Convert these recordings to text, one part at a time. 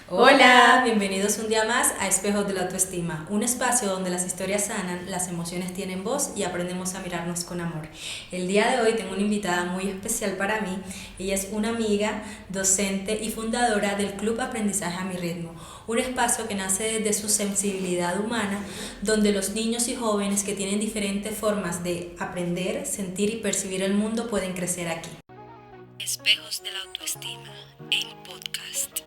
Hola, bienvenidos un día más a Espejos de la Autoestima, un espacio donde las historias sanan, las emociones tienen voz y aprendemos a mirarnos con amor. El día de hoy tengo una invitada muy especial para mí. Ella es una amiga, docente y fundadora del Club Aprendizaje a mi Ritmo, un espacio que nace desde su sensibilidad humana, donde los niños y jóvenes que tienen diferentes formas de aprender, sentir y percibir el mundo pueden crecer aquí. Espejos de la Autoestima, el podcast.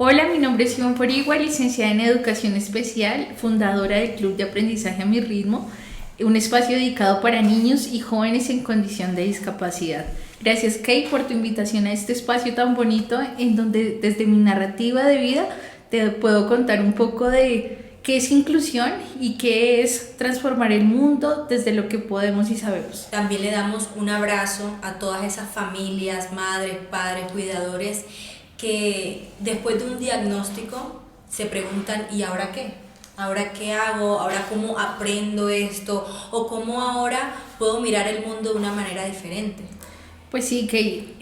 Hola, mi nombre es Ivonne Forigua, licenciada en Educación Especial, fundadora del Club de Aprendizaje a mi Ritmo, un espacio dedicado para niños y jóvenes en condición de discapacidad. Gracias, Kay, por tu invitación a este espacio tan bonito en donde desde mi narrativa de vida te puedo contar un poco de qué es inclusión y qué es transformar el mundo desde lo que podemos y sabemos. También le damos un abrazo a todas esas familias, madres, padres, cuidadores que después de un diagnóstico se preguntan ¿y ahora qué? ¿Ahora qué hago? ¿Ahora cómo aprendo esto? ¿O cómo ahora puedo mirar el mundo de una manera diferente? Pues sí, que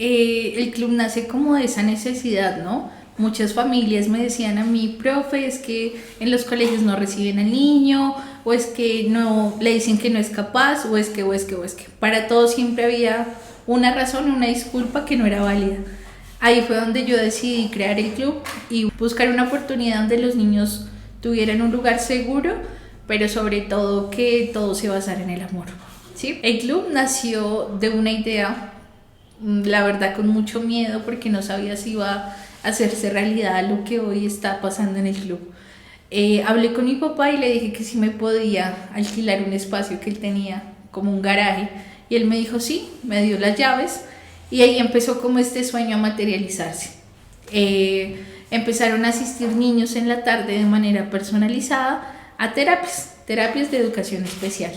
el club nace como de esa necesidad, ¿no? Muchas familias me decían a mí, profe, es que en los colegios no reciben al niño, o es que no le dicen que no es capaz, o es que. Para todo siempre había una razón, una disculpa que no era válida. Ahí fue donde yo decidí crear el club y buscar una oportunidad donde los niños tuvieran un lugar seguro, pero sobre todo que todo se basara en el amor. ¿Sí? El club nació de una idea, la verdad con mucho miedo, porque no sabía si iba a hacerse realidad lo que hoy está pasando en el club. Hablé con mi papá y le dije que si me podía alquilar un espacio que él tenía como un garaje, y él me dijo sí, me dio las llaves. Y ahí empezó como este sueño a materializarse. Empezaron a asistir niños en la tarde de manera personalizada a terapias de educación especial.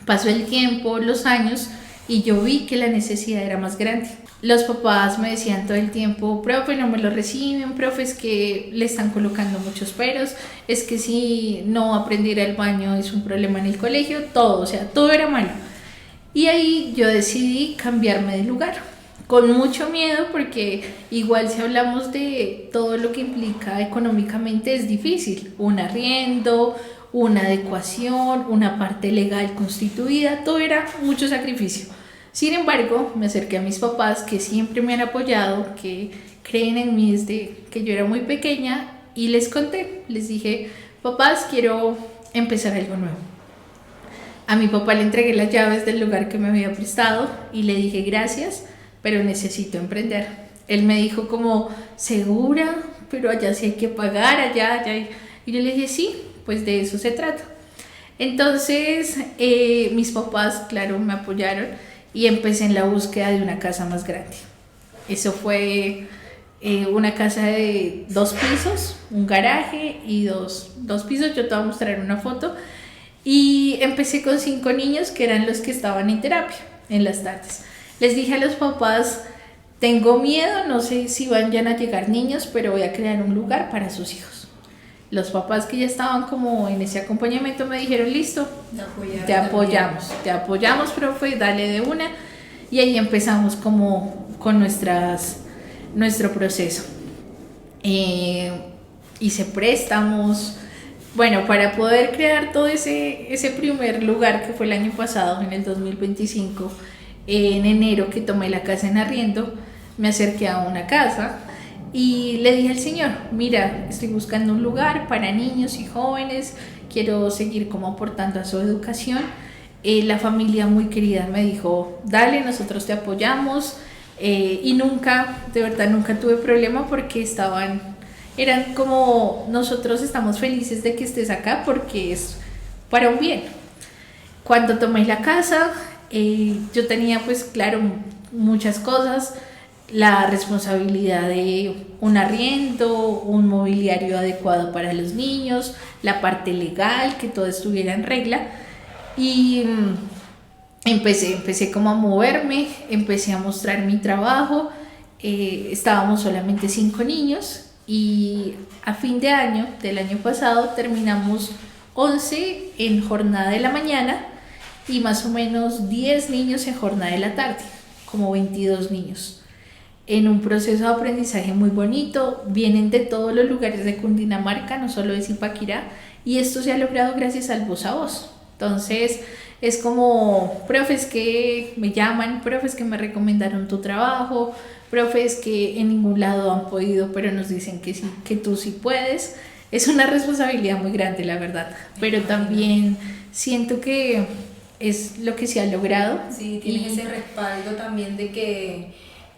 Pasó el tiempo, los años, y yo vi que la necesidad era más grande. Los papás me decían todo el tiempo, profe, no me lo reciben, profe, es que le están colocando muchos peros, es que si no aprendiera el baño es un problema en el colegio, todo, o sea, todo era malo. Y ahí yo decidí cambiarme de lugar, con mucho miedo, porque igual si hablamos de todo lo que implica económicamente es difícil, un arriendo, una adecuación, una parte legal constituida, todo era mucho sacrificio. Sin embargo, me acerqué a mis papás que siempre me han apoyado, que creen en mí desde que yo era muy pequeña, y les conté, les dije, papás, quiero empezar algo nuevo. A mi papá le entregué las llaves del lugar que me había prestado y le dije gracias, pero necesito emprender. Él me dijo como, ¿segura? Pero allá sí hay que pagar, allá. Y yo le dije, sí, pues de eso se trata. Entonces mis papás, claro, me apoyaron y empecé en la búsqueda de una casa más grande. Eso fue una casa de 2 pisos, un garaje y dos pisos. Yo te voy a mostrar una foto. Y empecé con 5 niños que eran los que estaban en terapia en las tardes. Les dije a los papás, tengo miedo, no sé si van ya a llegar niños, pero voy a crear un lugar para sus hijos. Los papás que ya estaban como en ese acompañamiento me dijeron, listo, te apoyamos, profe, dale de una. Y ahí empezamos como con nuestro proceso. Hice préstamos. Bueno, para poder crear todo ese primer lugar que fue el año pasado, en el 2025, en enero que tomé la casa en arriendo, me acerqué a una casa y le dije al señor, mira, estoy buscando un lugar para niños y jóvenes, quiero seguir como aportando a su educación. La familia muy querida me dijo, dale, nosotros te apoyamos, y nunca, de verdad, nunca tuve problema porque eran como, nosotros estamos felices de que estés acá porque es para un bien. Cuando tomé la casa, yo tenía pues claro muchas cosas, la responsabilidad de un arriendo, un mobiliario adecuado para los niños, la parte legal, que todo estuviera en regla, y empecé como a moverme, empecé a mostrar mi trabajo. Estábamos solamente 5 niños. Y a fin de año, del año pasado, terminamos 11 en jornada de la mañana y más o menos 10 niños en jornada de la tarde, como 22 niños. en un proceso de aprendizaje muy bonito. Vienen de todos los lugares de Cundinamarca, no solo de Zipaquirá, y esto se ha logrado gracias al voz a voz. Entonces es como profes que me llaman, profes que me recomendaron tu trabajo, profes que en ningún lado han podido, pero nos dicen que sí, que tú sí puedes. Es una responsabilidad muy grande, la verdad, pero también siento que es lo que se ha logrado. Sí, tienes ese respaldo también de que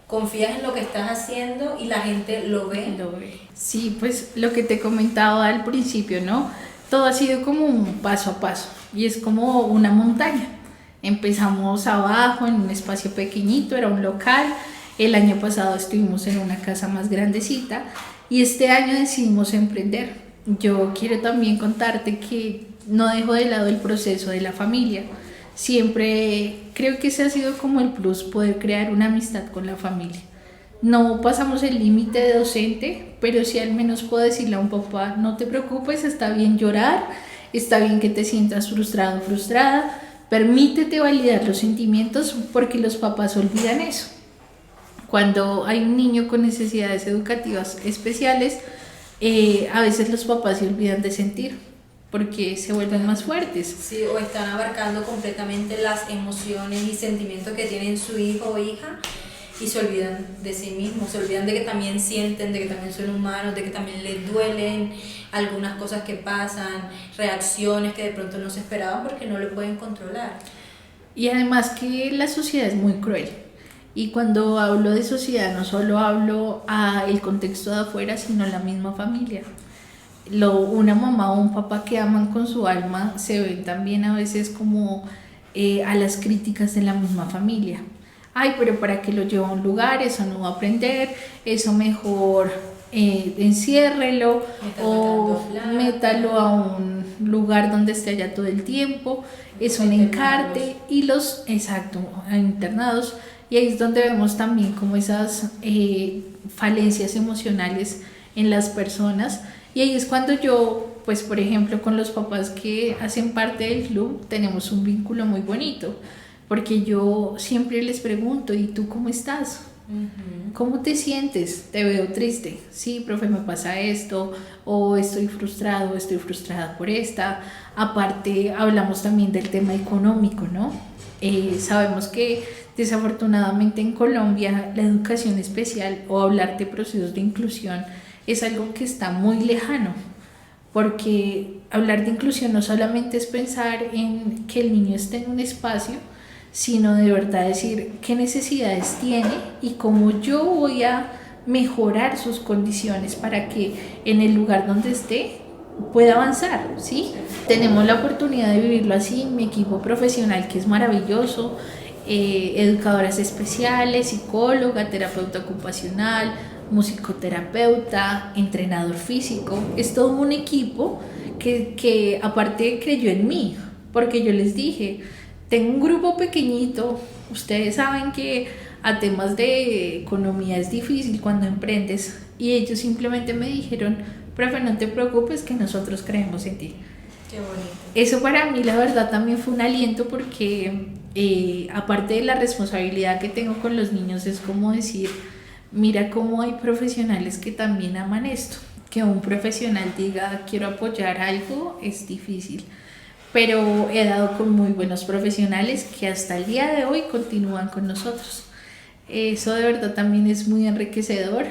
confías en lo que estás haciendo y la gente lo ve. Sí, pues lo que te comentaba al principio, ¿no? Todo ha sido como un paso a paso y es como una montaña. Empezamos abajo en un espacio pequeñito, era un local. El año pasado estuvimos en una casa más grandecita y este año decidimos emprender. Yo quiero también contarte que no dejo de lado el proceso de la familia. Siempre creo que ese ha sido como el plus, poder crear una amistad con la familia. No pasamos el límite de docente, pero sí al menos puedo decirle a un papá, no te preocupes, está bien llorar, está bien que te sientas frustrado o frustrada, permítete validar los sentimientos porque los papás olvidan eso. Cuando hay un niño con necesidades educativas especiales, a veces los papás se olvidan de sentir porque se vuelven más fuertes. Sí, o están abarcando completamente las emociones y sentimientos que tienen su hijo o hija y se olvidan de sí mismos, se olvidan de que también sienten, de que también son humanos, de que también les duelen algunas cosas que pasan, reacciones que de pronto no se esperaban porque no lo pueden controlar. Y además que la sociedad es muy cruel. Y cuando hablo de sociedad no solo hablo el contexto de afuera, sino la misma familia. Una mamá o un papá que aman con su alma se ven también a veces como a las críticas de la misma familia. Ay, pero ¿para qué lo llevo a un lugar? Eso no va a aprender, eso mejor enciérrelo o métalo a un lugar donde esté allá todo el tiempo, es un encarte y internados. Y ahí es donde vemos también como esas falencias emocionales en las personas. Y ahí es cuando yo, pues por ejemplo, con los papás que hacen parte del club, tenemos un vínculo muy bonito. Porque yo siempre les pregunto, ¿y tú cómo estás? ¿Cómo te sientes? Te veo triste. Sí, profe, me pasa esto, o estoy frustrado, o estoy frustrada por esta. Aparte, hablamos también del tema económico, ¿no? Sabemos que desafortunadamente en Colombia la educación especial o hablar de procesos de inclusión es algo que está muy lejano, porque hablar de inclusión no solamente es pensar en que el niño esté en un espacio, sino de verdad decir qué necesidades tiene y cómo yo voy a mejorar sus condiciones para que en el lugar donde esté pueda avanzar, ¿sí? Tenemos la oportunidad de vivirlo así, mi equipo profesional que es maravilloso, educadoras especiales, psicóloga, terapeuta ocupacional, musicoterapeuta, entrenador físico, es todo un equipo que aparte creyó en mí, porque yo les dije, tengo un grupo pequeñito, ustedes saben que a temas de economía es difícil cuando emprendes y ellos simplemente me dijeron, profe, no te preocupes que nosotros creemos en ti. Qué bonito. Eso para mí la verdad también fue un aliento porque aparte de la responsabilidad que tengo con los niños es como decir, mira cómo hay profesionales que también aman esto. Que un profesional diga quiero apoyar algo es difícil, pero he dado con muy buenos profesionales que hasta el día de hoy continúan con nosotros. Eso de verdad también es muy enriquecedor,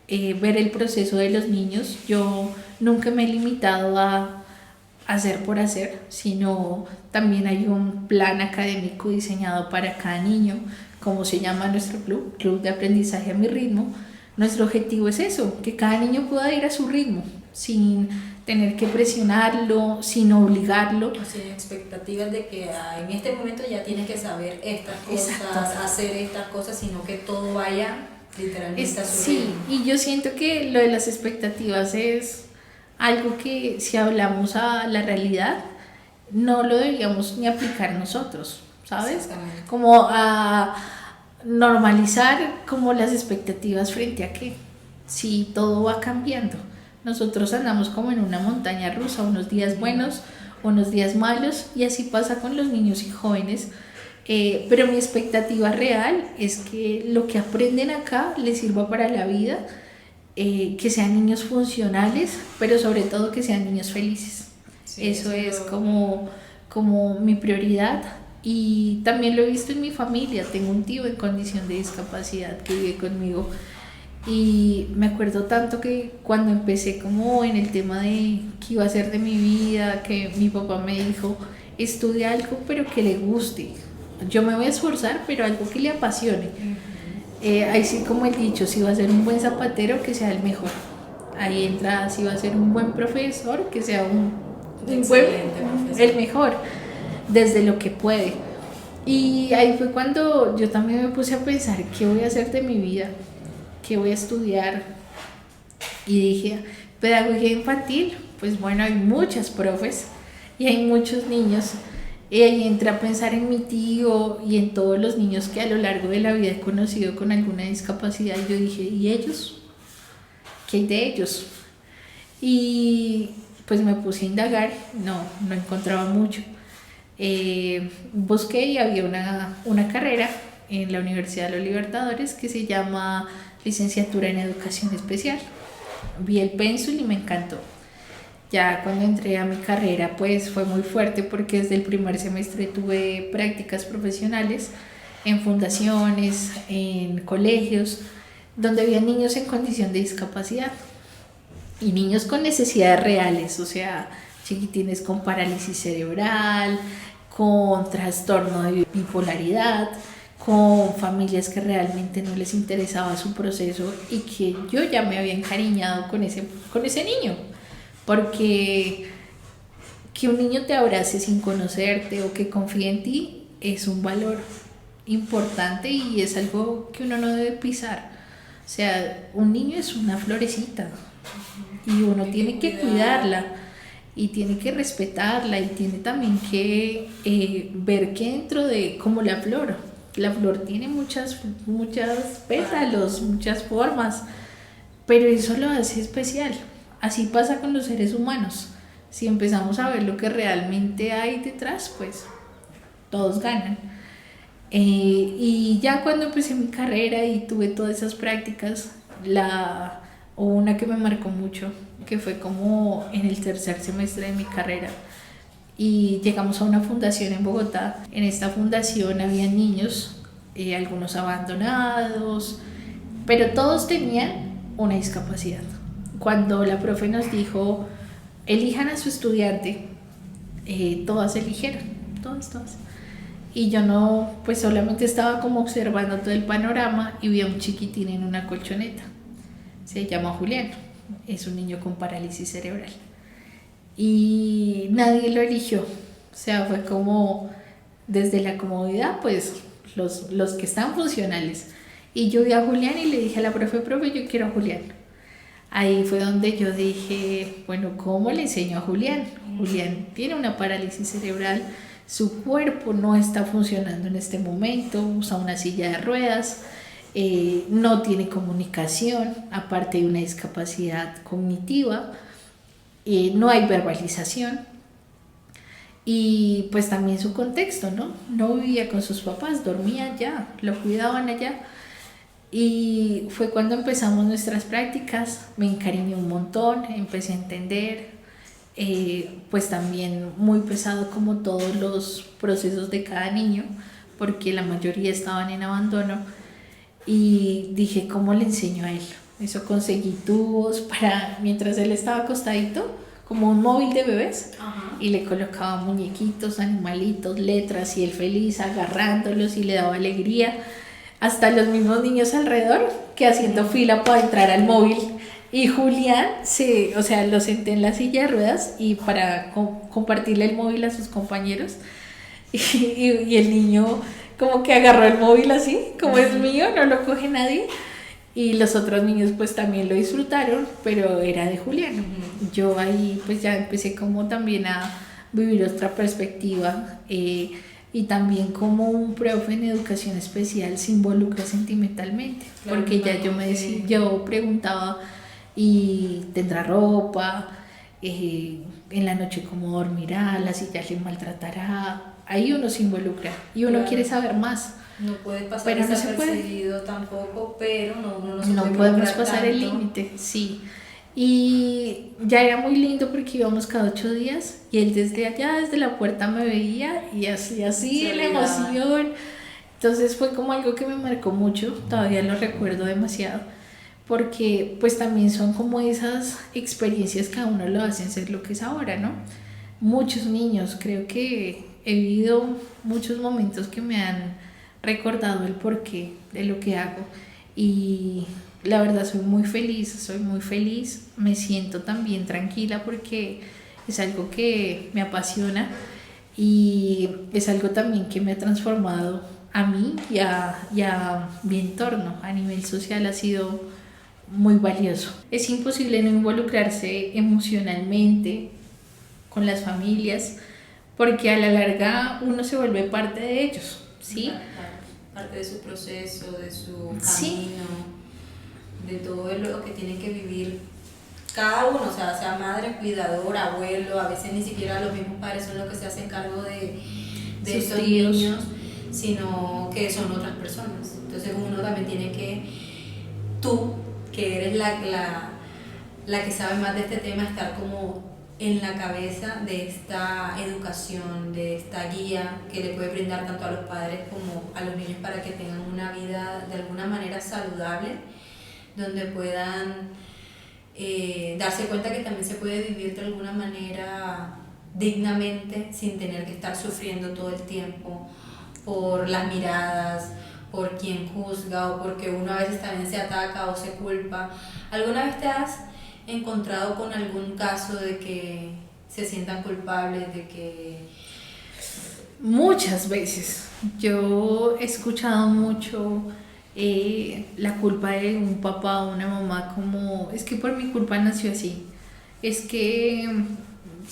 ver el proceso de los niños. Yo nunca me he limitado a hacer por hacer, sino también hay un plan académico diseñado para cada niño, como se llama nuestro club, Club de Aprendizaje a mi Ritmo. Nuestro objetivo es eso, que cada niño pueda ir a su ritmo, sin tener que presionarlo, sin obligarlo. Sin expectativas de que en este momento ya tienes que saber estas cosas, Exacto. hacer estas cosas, sino que todo vaya literalmente a su Sí, ritmo. y yo siento que lo de las expectativas es algo que si hablamos a la realidad, no lo deberíamos ni aplicar nosotros, ¿sabes? Exactamente. Como a normalizar como las expectativas frente a que si todo va cambiando. Nosotros andamos como en una montaña rusa, unos días buenos, unos días malos, y así pasa con los niños y jóvenes Pero mi expectativa real es que lo que aprenden acá les sirva para la vida, que sean niños funcionales, pero sobre todo que sean niños felices. Sí, eso es como mi prioridad. Y también lo he visto en mi familia. Tengo un tío en condición de discapacidad que vive conmigo. Y me acuerdo tanto que cuando empecé como en el tema de qué iba a hacer de mi vida, que mi papá me dijo, estudia algo pero que le guste. Yo me voy a esforzar, pero algo que le apasione. Ahí sí, como el dicho, si va a ser un buen zapatero, que sea el mejor. Ahí entra, si va a ser un buen profesor, que sea el mejor, desde lo que puede. Y ahí fue cuando yo también me puse a pensar, ¿qué voy a hacer de mi vida? ¿Qué voy a estudiar? Y dije, pedagogía infantil, pues bueno, hay muchas profes y hay muchos niños. Y ahí entré a pensar en mi tío y en todos los niños que a lo largo de la vida he conocido con alguna discapacidad. Y yo dije, ¿y ellos? ¿Qué hay de ellos? Y pues me puse a indagar, no encontraba mucho. Busqué y había una carrera en la Universidad de los Libertadores que se llama Licenciatura en Educación Especial. Vi el pénsul y me encantó. Ya cuando entré a mi carrera pues fue muy fuerte porque desde el primer semestre tuve prácticas profesionales en fundaciones, en colegios, donde había niños en condición de discapacidad y niños con necesidades reales, o sea, chiquitines con parálisis cerebral, con trastorno de bipolaridad, con familias que realmente no les interesaba su proceso y que yo ya me había encariñado con ese niño. Porque que un niño te abrace sin conocerte o que confíe en ti es un valor importante y es algo que uno no debe pisar. O sea, un niño es una florecita y uno tiene que cuidarla y tiene que respetarla y tiene también que ver que dentro de, como la flor tiene muchas pétalos, muchas formas, pero eso lo hace especial. Así pasa con los seres humanos. Si empezamos a ver lo que realmente hay detrás, pues todos ganan. Y ya cuando empecé mi carrera y tuve todas esas prácticas, hubo una que me marcó mucho, que fue como en el tercer semestre de mi carrera. Y llegamos a una fundación en Bogotá. En esta fundación había niños, algunos abandonados, pero todos tenían una discapacidad. Cuando la profe nos dijo, elijan a su estudiante, todas eligieron, todas. Y yo no, pues solamente estaba como observando todo el panorama y vi a un chiquitín en una colchoneta. Se llama Julián, es un niño con parálisis cerebral. Y nadie lo eligió, o sea, fue como desde la comodidad, pues los que están funcionales. Y yo vi a Julián y le dije a la profe, yo quiero a Julián. Ahí fue donde yo dije, bueno, ¿cómo le enseño a Julián? Julián tiene una parálisis cerebral, su cuerpo no está funcionando en este momento, usa una silla de ruedas, no tiene comunicación, aparte de una discapacidad cognitiva, no hay verbalización y pues también su contexto, no vivía con sus papás, dormía allá, lo cuidaban allá. Y fue cuando empezamos nuestras prácticas, me encariñé un montón, empecé a entender, pues también muy pesado como todos los procesos de cada niño, porque la mayoría estaban en abandono, y dije, ¿cómo le enseño a él? Eso conseguí tubos para, mientras él estaba acostadito, como un móvil de bebés, y le colocaba muñequitos, animalitos, letras, y él feliz agarrándolos y le daba alegría. Hasta los mismos niños alrededor que haciendo fila para entrar al móvil. Y Julián, lo senté en la silla de ruedas y para compartirle el móvil a sus compañeros. Y el niño como que agarró el móvil así, como es mío, no lo coge nadie. Y los otros niños pues también lo disfrutaron, pero era de Julián. Yo ahí pues ya empecé como también a vivir otra perspectiva. Y también como un profe en educación especial se involucra sentimentalmente, claro, porque ya yo preguntaba, ¿y tendrá ropa? En la noche cómo dormirá, la silla le maltratará, ahí uno se involucra y uno quiere saber más. No puede pasar Pero no se puede. desapercibido tampoco, pero uno no se No puede podemos involucrar pasar el tanto. límite, sí. Y ya era muy lindo porque íbamos cada 8 días y él desde allá, desde la puerta me veía y así Se la olvidaba. emoción. Entonces fue como algo que me marcó mucho, todavía lo recuerdo demasiado, porque pues también son como esas experiencias que a uno lo hacen ser lo que es ahora, ¿no? Muchos niños, creo que he vivido muchos momentos que me han recordado el porqué de lo que hago y la verdad soy muy feliz, me siento también tranquila porque es algo que me apasiona y es algo también que me ha transformado a mí y a mi entorno a nivel social ha sido muy valioso. Es imposible no involucrarse emocionalmente con las familias porque a la larga uno se vuelve parte de ellos, ¿sí? Parte de su proceso, de su Sí, camino, de todo lo que tienen que vivir cada uno, o sea madre, cuidador, abuelo, a veces ni siquiera los mismos padres son los que se hacen cargo de sus estos tíos. niños, sino que son otras personas. Entonces uno también tiene que, tú, que eres la que sabe más de este tema, estar como en la cabeza de esta educación, de esta guía que le puede brindar tanto a los padres como a los niños para que tengan una vida de alguna manera saludable, donde puedan darse cuenta que también se puede vivir de alguna manera dignamente sin tener que estar sufriendo todo el tiempo por las miradas, por quien juzga o porque uno a veces también se ataca o se culpa. ¿Alguna vez te has encontrado con algún caso de que se sientan culpables, de que... Muchas veces. Yo he escuchado mucho la culpa de un papá o una mamá como, es que por mi culpa nació así. Es que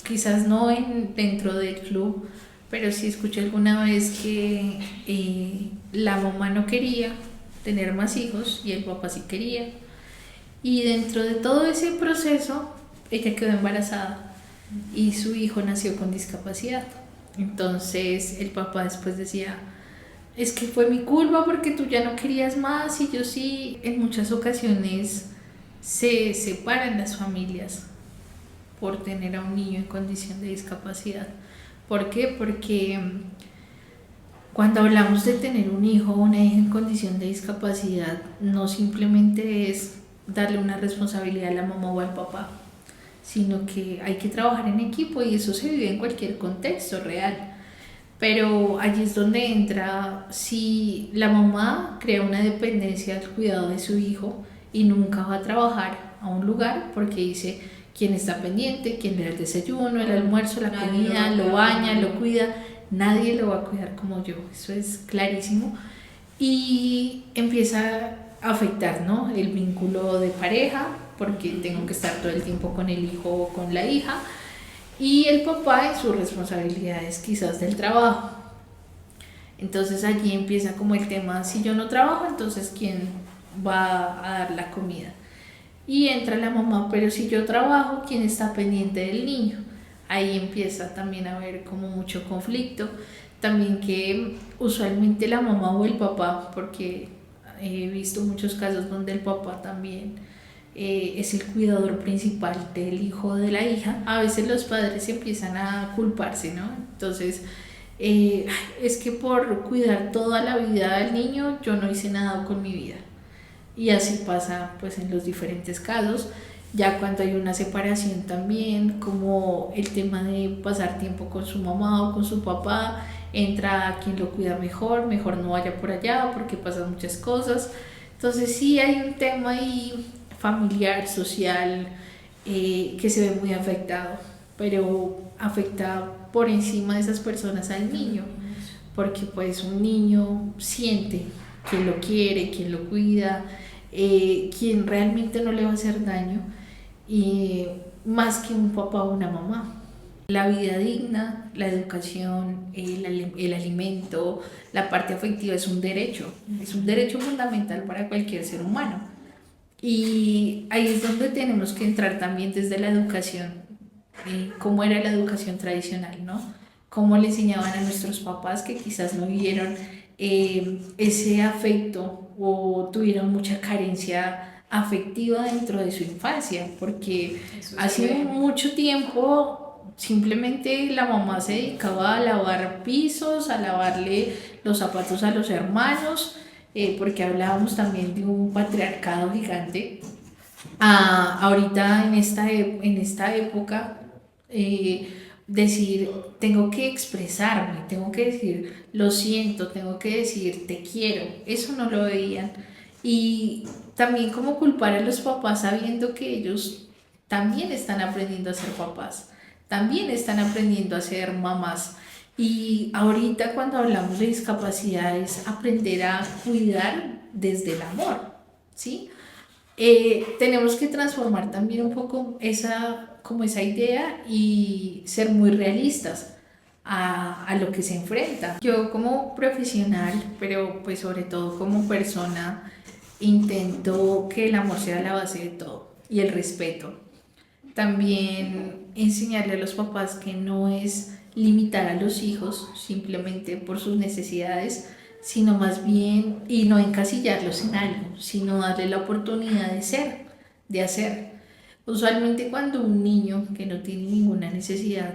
quizás no dentro del club, pero sí escuché alguna vez que la mamá no quería tener más hijos y el papá sí quería. Y dentro de todo ese proceso, ella quedó embarazada y su hijo nació con discapacidad. Entonces el papá después decía, es que fue mi culpa porque tú ya no querías más y yo sí. En muchas ocasiones se separan las familias por tener a un niño en condición de discapacidad. ¿Por qué? Porque cuando hablamos de tener un hijo o una hija en condición de discapacidad, no simplemente es darle una responsabilidad a la mamá o al papá, sino que hay que trabajar en equipo y eso se vive en cualquier contexto real. Pero allí es donde entra, si la mamá crea una dependencia al cuidado de su hijo y nunca va a trabajar a un lugar porque dice quién está pendiente, quién le da el desayuno, el almuerzo, la comida, lo baña, lo cuida, nadie lo va a cuidar como yo, eso es clarísimo. Y empieza a afectar, ¿no? El vínculo de pareja, porque tengo que estar todo el tiempo con el hijo o con la hija, y el papá en sus responsabilidades quizás del trabajo. Entonces allí empieza como el tema, si yo no trabajo, entonces ¿quién va a dar la comida? Y entra la mamá, pero si yo trabajo, ¿quién está pendiente del niño? Ahí empieza también a haber como mucho conflicto. También que usualmente la mamá o el papá, porque he visto muchos casos donde el papá también es el cuidador principal del hijo o de la hija, a veces los padres empiezan a culparse, ¿no? Entonces, es que por cuidar toda la vida del niño yo no hice nada con mi vida. Y así pasa pues en los diferentes casos. Ya cuando hay una separación también, como el tema de pasar tiempo con su mamá o con su papá, entra quien lo cuida mejor, mejor no vaya por allá porque pasan muchas cosas. Entonces sí hay un tema ahí familiar, social, que se ve muy afectado, pero afecta por encima de esas personas al niño, porque pues un niño siente quién lo quiere, quién lo cuida, quién realmente no le va a hacer daño, y más que un papá o una mamá. La vida digna, la educación, el alimento, la parte afectiva es un derecho fundamental para cualquier ser humano. Y ahí es donde tenemos que entrar también desde la educación, cómo era la educación tradicional, ¿no? cómo le enseñaban a nuestros papás que quizás no vivieron ese afecto o tuvieron mucha carencia afectiva dentro de su infancia, porque hace mucho tiempo simplemente la mamá se dedicaba a lavar pisos, a lavarle los zapatos a los hermanos, porque hablábamos también de un patriarcado gigante. Ahorita en esta época, decir, tengo que expresarme, tengo que decir, lo siento, tengo que decir, te quiero, eso no lo veían. Y también como culpar a los papás sabiendo que ellos también están aprendiendo a ser papás, también están aprendiendo a ser mamás. Y ahorita cuando hablamos de discapacidades, aprender a cuidar desde el amor, ¿sí? Tenemos que transformar también un poco como esa idea y ser muy realistas a lo que se enfrenta. Yo como profesional, pero pues sobre todo como persona, intento que el amor sea la base de todo y el respeto. También enseñarle a los papás que no es limitar a los hijos simplemente por sus necesidades, sino más bien, y no encasillarlos en algo, sino darle la oportunidad de ser, de hacer. Usualmente cuando un niño que no tiene ninguna necesidad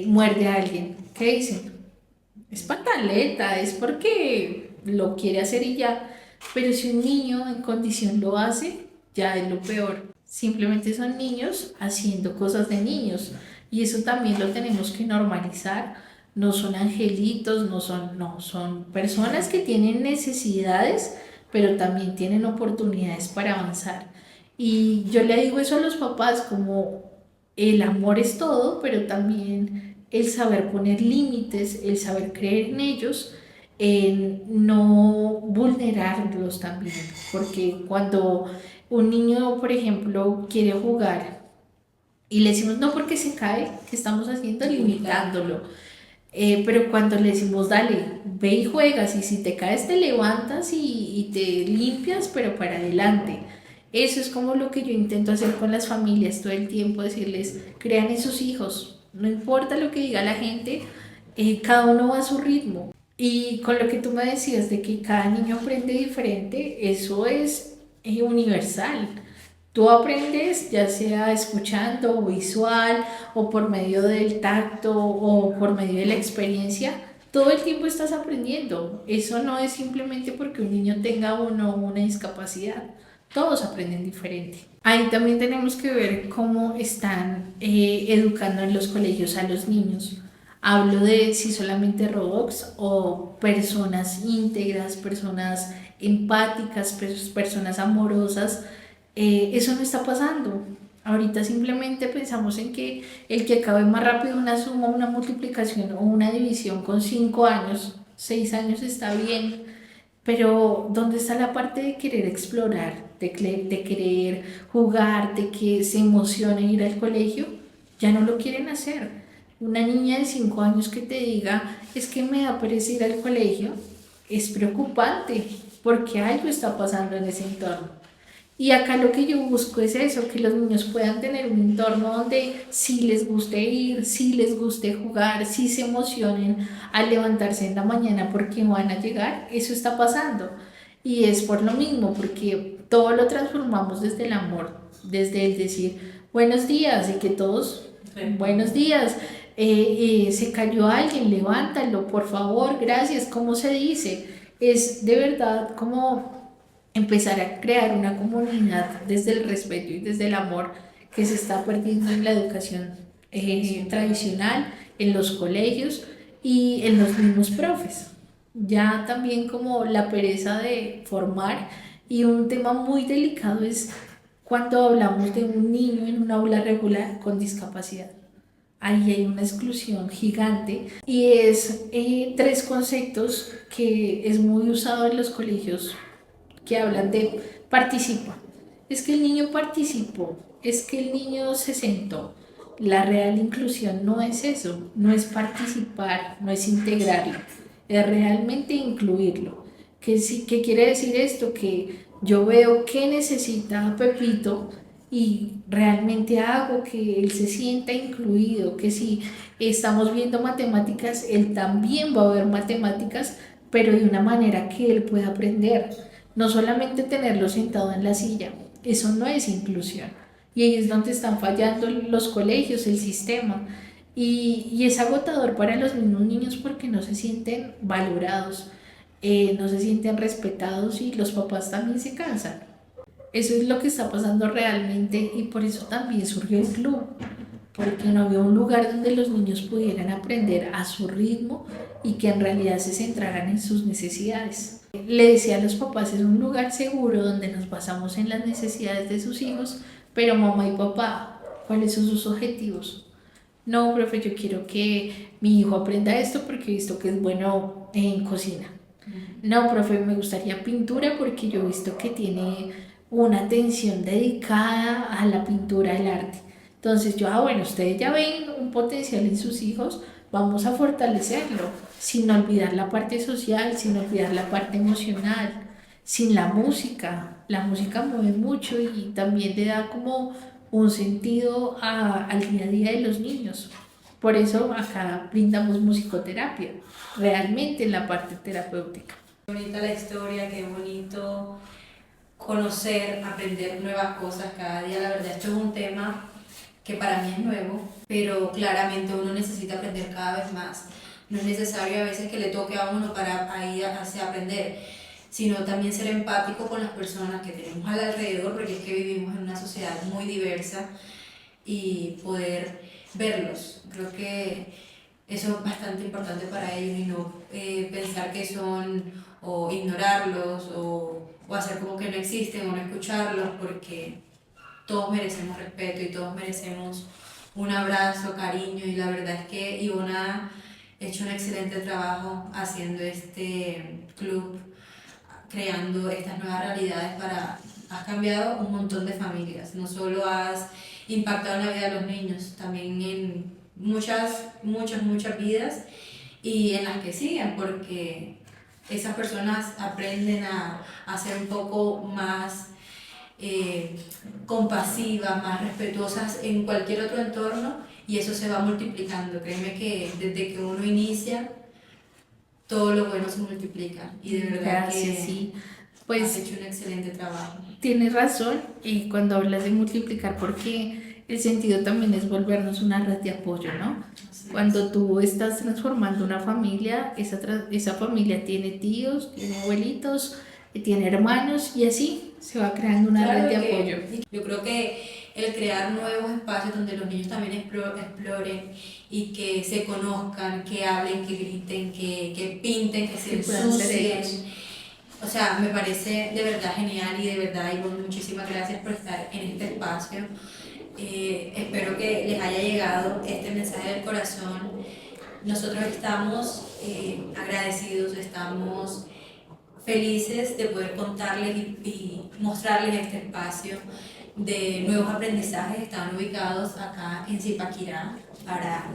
muerde a alguien, ¿qué dicen? Es pataleta, es porque lo quiere hacer y ya. Pero si un niño en condición lo hace, ya es lo peor. Simplemente son niños haciendo cosas de niños. Y eso también lo tenemos que normalizar. No son angelitos, no, son personas que tienen necesidades, pero también tienen oportunidades para avanzar. Y yo le digo eso a los papás, como el amor es todo, pero también el saber poner límites, el saber creer en ellos, en no vulnerarlos también, porque cuando un niño, por ejemplo, quiere jugar y le decimos no porque se cae, ¿qué estamos haciendo? Limitándolo. Pero cuando le decimos, dale, ve y juegas, y si te caes te levantas y te limpias, pero para adelante. Eso es como lo que yo intento hacer con las familias todo el tiempo, decirles, crean en sus hijos, no importa lo que diga la gente, cada uno va a su ritmo. Y con lo que tú me decías de que cada niño aprende diferente, eso es universal. Tú aprendes ya sea escuchando o visual o por medio del tacto o por medio de la experiencia, todo el tiempo estás aprendiendo. Eso no es simplemente porque un niño tenga una discapacidad. Todos aprenden diferente. Ahí también tenemos que ver cómo están educando en los colegios a los niños. Hablo de si solamente robots o personas íntegras, personas empáticas, personas amorosas. Eso no está pasando. Ahorita simplemente pensamos en que el que acabe más rápido una suma, una multiplicación o una división con 5 años, 6 años está bien, pero ¿dónde está la parte de querer explorar, de querer jugar, de que se emocione ir al colegio? Ya no lo quieren hacer. Una niña de 5 años que te diga, es que me da pereza ir al colegio, es preocupante porque algo está pasando en ese entorno. Y acá lo que yo busco es eso, que los niños puedan tener un entorno donde sí les guste ir, sí les guste jugar, sí se emocionen al levantarse en la mañana porque van a llegar. Eso está pasando. Y es por lo mismo, porque todo lo transformamos desde el amor, desde el decir buenos días y que todos, buenos días, se cayó alguien, levántalo, por favor, gracias, ¿cómo se dice? Es de verdad como empezar a crear una comunidad desde el respeto y desde el amor que se está perdiendo en la educación tradicional, en los colegios y en los mismos profes. Ya también como la pereza de formar, y un tema muy delicado es cuando hablamos de un niño en un aula regular con discapacidad. Ahí hay una exclusión gigante y es 3 conceptos que es muy usado en los colegios que hablan de participa. Es que el niño participó, es que el niño se sentó. La real inclusión no es eso, no es participar, no es integrarlo, es realmente incluirlo. ¿Qué quiere decir esto? Que yo veo que necesita Pepito y realmente hago que él se sienta incluido, que si estamos viendo matemáticas, él también va a ver matemáticas, pero de una manera que él pueda aprender, no solamente tenerlo sentado en la silla. Eso no es inclusión. Y ahí es donde están fallando los colegios, el sistema. Y es agotador para los mismos niños porque no se sienten valorados, no se sienten respetados y los papás también se cansan. Eso es lo que está pasando realmente y por eso también surgió el club, porque no había un lugar donde los niños pudieran aprender a su ritmo y que en realidad se centraran en sus necesidades. Le decía a los papás, es un lugar seguro donde nos basamos en las necesidades de sus hijos, pero mamá y papá, ¿cuáles son sus objetivos? No, profe, yo quiero que mi hijo aprenda esto porque he visto que es bueno en cocina. No, profe, me gustaría pintura porque yo he visto que tiene una atención dedicada a la pintura, al arte. Entonces yo, bueno, ustedes ya ven un potencial en sus hijos, vamos a fortalecerlo, sin olvidar la parte social, sin olvidar la parte emocional, sin la música. La música mueve mucho y también le da como un sentido al día a día de los niños. Por eso acá brindamos musicoterapia, realmente en la parte terapéutica. Qué bonita la historia, qué bonito conocer, aprender nuevas cosas cada día. La verdad, esto es un tema que para mí es nuevo, pero claramente uno necesita aprender cada vez más. No es necesario a veces que le toque a uno para ahí hacia aprender, sino también ser empático con las personas que tenemos al alrededor, porque es que vivimos en una sociedad muy diversa y poder verlos. Creo que eso es bastante importante para ellos y no pensar que son o ignorarlos o hacer como que no existen o no escucharlos, porque todos merecemos respeto y todos merecemos un abrazo, cariño, y la verdad es que Ivona ha hecho un excelente trabajo haciendo este club, creando estas nuevas realidades has cambiado un montón de familias, no solo has impactado en la vida de los niños, también en muchas vidas y en las que siguen, porque esas personas aprenden a ser un poco más compasivas, más respetuosas en cualquier otro entorno, y eso se va multiplicando. Créeme que desde que uno inicia, todo lo bueno se multiplica y de verdad. Gracias, que sí. Pues has hecho un excelente trabajo. tienes razón cuando hablas de multiplicar, porque el sentido también es volvernos una red de apoyo, ¿no? Cuando tú estás transformando una familia, esa familia tiene tíos, tiene abuelitos, tiene hermanos y así se va creando una red de apoyo. Yo creo que el crear nuevos espacios donde los niños también exploren y que se conozcan, que hablen, que griten, que pinten, que se ensucien. O sea, me parece de verdad genial y de verdad, Ivonne, muchísimas gracias por estar en este espacio. Espero que les haya llegado este mensaje del corazón. Nosotros estamos agradecidos, estamos felices de poder contarles y mostrarles este espacio de nuevos aprendizajes. Están ubicados acá en Zipaquirá. Para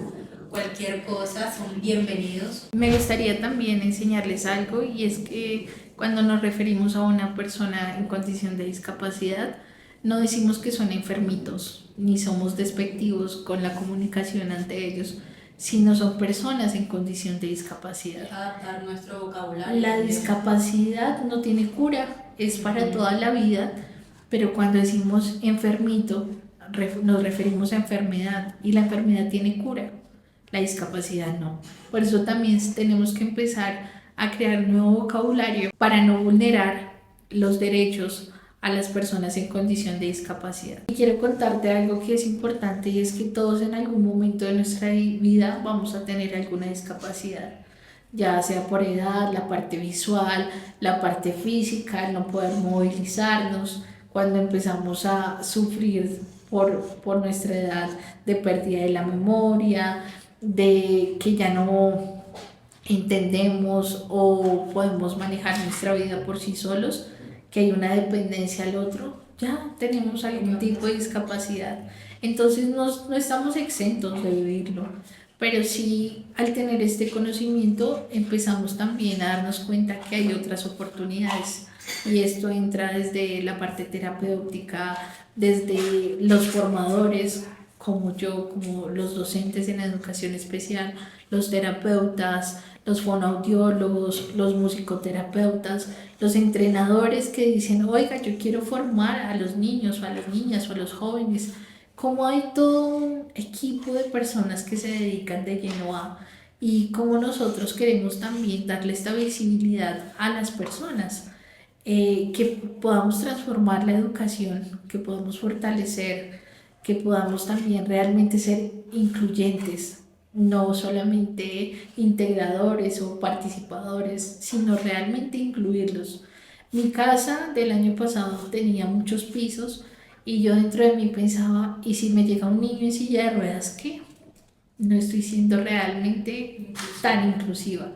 cualquier cosa son bienvenidos. Me gustaría también enseñarles algo, y es que cuando nos referimos a una persona en condición de discapacidad, no decimos que son enfermitos, ni somos despectivos con la comunicación ante ellos, sino son personas en condición de discapacidad. Adaptar nuestro vocabulario. La discapacidad no tiene cura, es para toda la vida, pero cuando decimos enfermito, nos referimos a enfermedad, y la enfermedad tiene cura, la discapacidad no. Por eso también tenemos que empezar a crear nuevo vocabulario para no vulnerar los derechos a las personas en condición de discapacidad. Y quiero contarte algo que es importante, y es que todos en algún momento de nuestra vida vamos a tener alguna discapacidad, ya sea por edad, la parte visual, la parte física, el no poder movilizarnos, cuando empezamos a sufrir por nuestra edad de pérdida de la memoria, de que ya no entendemos o podemos manejar nuestra vida por sí solos, que hay una dependencia al otro, ya tenemos algún tipo de discapacidad. Entonces no estamos exentos de vivirlo, pero sí, al tener este conocimiento empezamos también a darnos cuenta que hay otras oportunidades, y esto entra desde la parte terapéutica, desde los formadores, como yo, como los docentes en educación especial, los terapeutas, los fonoaudiólogos, los musicoterapeutas, los entrenadores que dicen, oiga, yo quiero formar a los niños o a las niñas o a los jóvenes. Como hay todo un equipo de personas que se dedican de lleno a, y como nosotros queremos también darle esta visibilidad a las personas, que podamos transformar la educación, que podamos fortalecer, que podamos también realmente ser incluyentes, no solamente integradores o participadores, sino realmente incluirlos. Mi casa del año pasado tenía muchos pisos y yo dentro de mí pensaba, ¿y si me llega un niño en silla de ruedas, qué? No estoy siendo realmente tan inclusiva.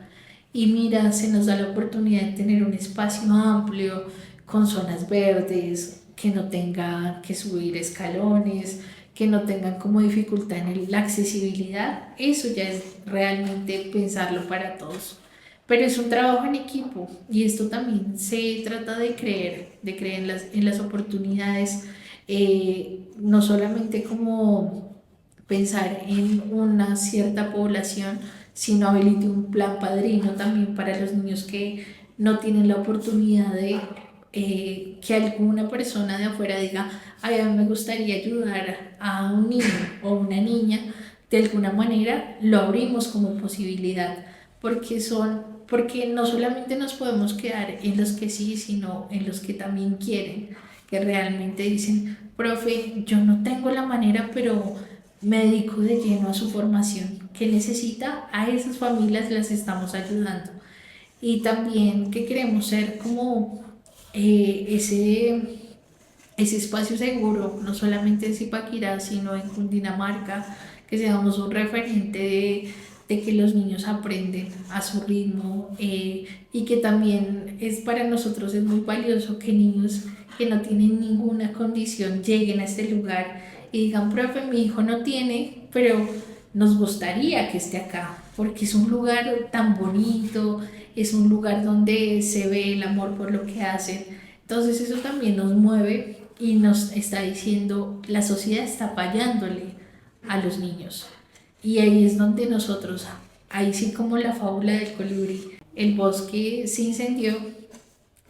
Y mira, se nos da la oportunidad de tener un espacio amplio, con zonas verdes, que no tenga que subir escalones, que no tengan como dificultad en la accesibilidad. Eso ya es realmente pensarlo para todos. Pero es un trabajo en equipo y esto también se trata de creer en las oportunidades, no solamente como pensar en una cierta población, sino habilite un plan padrino también para los niños que no tienen la oportunidad de que alguna persona de afuera diga, ay, a mí me gustaría ayudar a un niño o una niña, de alguna manera lo abrimos como posibilidad, porque no solamente nos podemos quedar en los que sí, sino en los que también quieren, que realmente dicen, profe, yo no tengo la manera, pero me dedico de lleno a su formación, que necesita, a esas familias las estamos ayudando. Y también que queremos ser como ese espacio seguro, no solamente en Zipaquirá, sino en Cundinamarca, que seamos un referente de que los niños aprenden a su ritmo, y que también es para nosotros es muy valioso que niños que no tienen ninguna condición lleguen a este lugar y digan, profe, mi hijo no tiene, pero nos gustaría que esté acá, porque es un lugar tan bonito, es un lugar donde se ve el amor por lo que hacen. Entonces eso también nos mueve y nos está diciendo, la sociedad está fallándole a los niños. Y ahí es donde nosotros, ahí sí como la fábula del colibrí, el bosque se incendió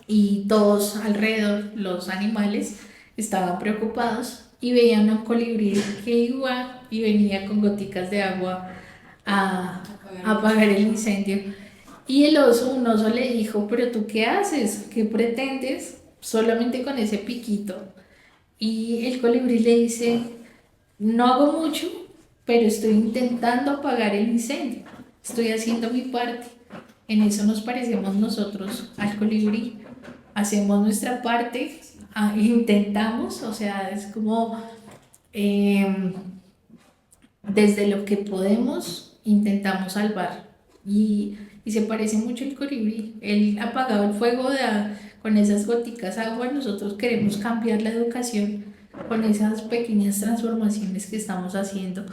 y todos alrededor, los animales, estaban preocupados y veían a un colibrí que iba y venía con goticas de agua a apagar el incendio. Y un oso le dijo, pero ¿tú qué haces? ¿Qué pretendes? Solamente con ese piquito. Y el colibrí le dice, no hago mucho, pero estoy intentando apagar el incendio. Estoy haciendo mi parte. En eso nos parecemos nosotros al colibrí. Hacemos nuestra parte, intentamos, o sea, es como desde lo que podemos intentamos salvar. Y se parece mucho el colibrí. Él apagado el fuego con esas goticas de agua. Nosotros queremos cambiar la educación con esas pequeñas transformaciones que estamos haciendo.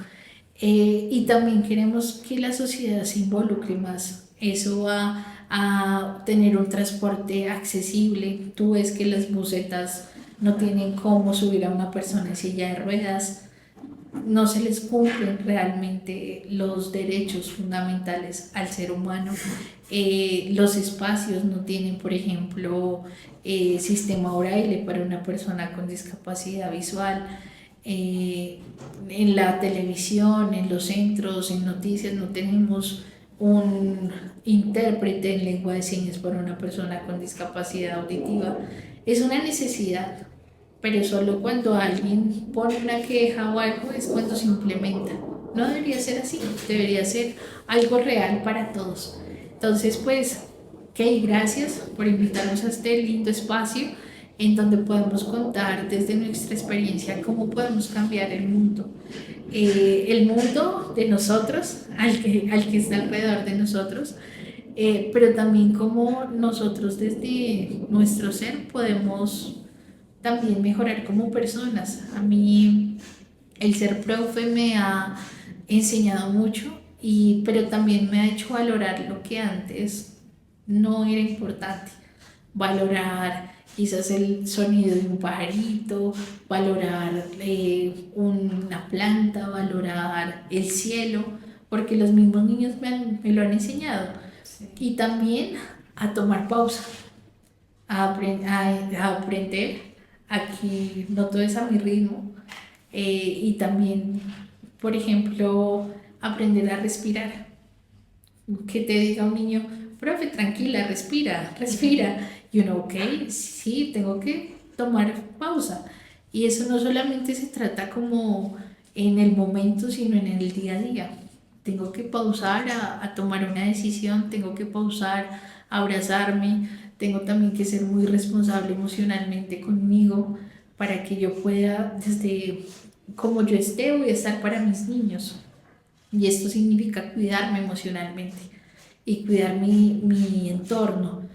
Y también queremos que la sociedad se involucre más. Eso va a tener un transporte accesible. Tú ves que las busetas no tienen cómo subir a una persona en silla de ruedas, no se les cumplen realmente los derechos fundamentales al ser humano. Los espacios no tienen, por ejemplo, sistema braille para una persona con discapacidad visual. En la televisión, en los centros, en noticias, no tenemos un intérprete en lengua de señas para una persona con discapacidad auditiva. Es una necesidad, pero solo cuando alguien pone una queja o algo es cuando se implementa. No debería ser así, debería ser algo real para todos. Entonces, pues, Kay, gracias por invitarnos a este lindo espacio en donde podemos contar desde nuestra experiencia cómo podemos cambiar el mundo de nosotros, al que está alrededor de nosotros, pero también cómo nosotros desde nuestro ser podemos también mejorar como personas. A mí el ser profe me ha enseñado mucho, pero también me ha hecho valorar lo que antes no era importante. Valorar quizás el sonido de un pajarito, valorar una planta, valorar el cielo, porque los mismos niños me lo han enseñado. Sí. Y también a tomar pausa, a aprender a que no todo es a mi ritmo, y también, por ejemplo, aprender a respirar. Que te diga un niño, profe, tranquila, respira, respira. Y uno, ok, sí, tengo que tomar pausa. Y eso no solamente se trata como en el momento, sino en el día a día. Tengo que pausar a tomar una decisión, tengo que pausar a abrazarme, tengo también que ser muy responsable emocionalmente conmigo para que yo pueda, desde como yo esté, voy a estar para mis niños. Y esto significa cuidarme emocionalmente y cuidar mi entorno.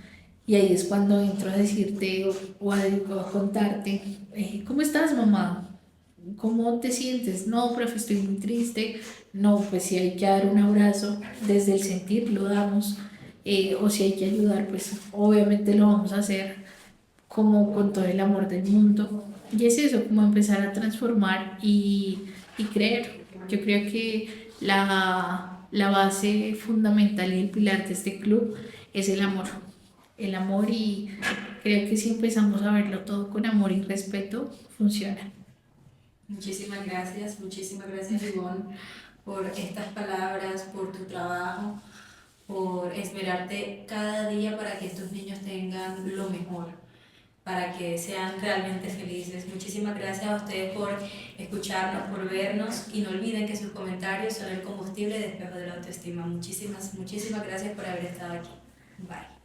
Y ahí es cuando entro a decirte o a contarte, ¿cómo estás, mamá? ¿Cómo te sientes? No, profe, estoy muy triste. No, pues si hay que dar un abrazo, desde el sentir lo damos. O si hay que ayudar, pues obviamente lo vamos a hacer como con todo el amor del mundo. Y es eso, como empezar a transformar y creer. Yo creo que la base fundamental y el pilar de este club es el amor. El amor, y creo que si empezamos a verlo todo con amor y respeto, funciona. Muchísimas gracias Ivonne por estas palabras, por tu trabajo, por esmerarte cada día para que estos niños tengan lo mejor, para que sean realmente felices. Muchísimas gracias a ustedes por escucharnos, por vernos, y no olviden que sus comentarios son el combustible de Espejo de la Autoestima. Muchísimas gracias por haber estado aquí. Bye.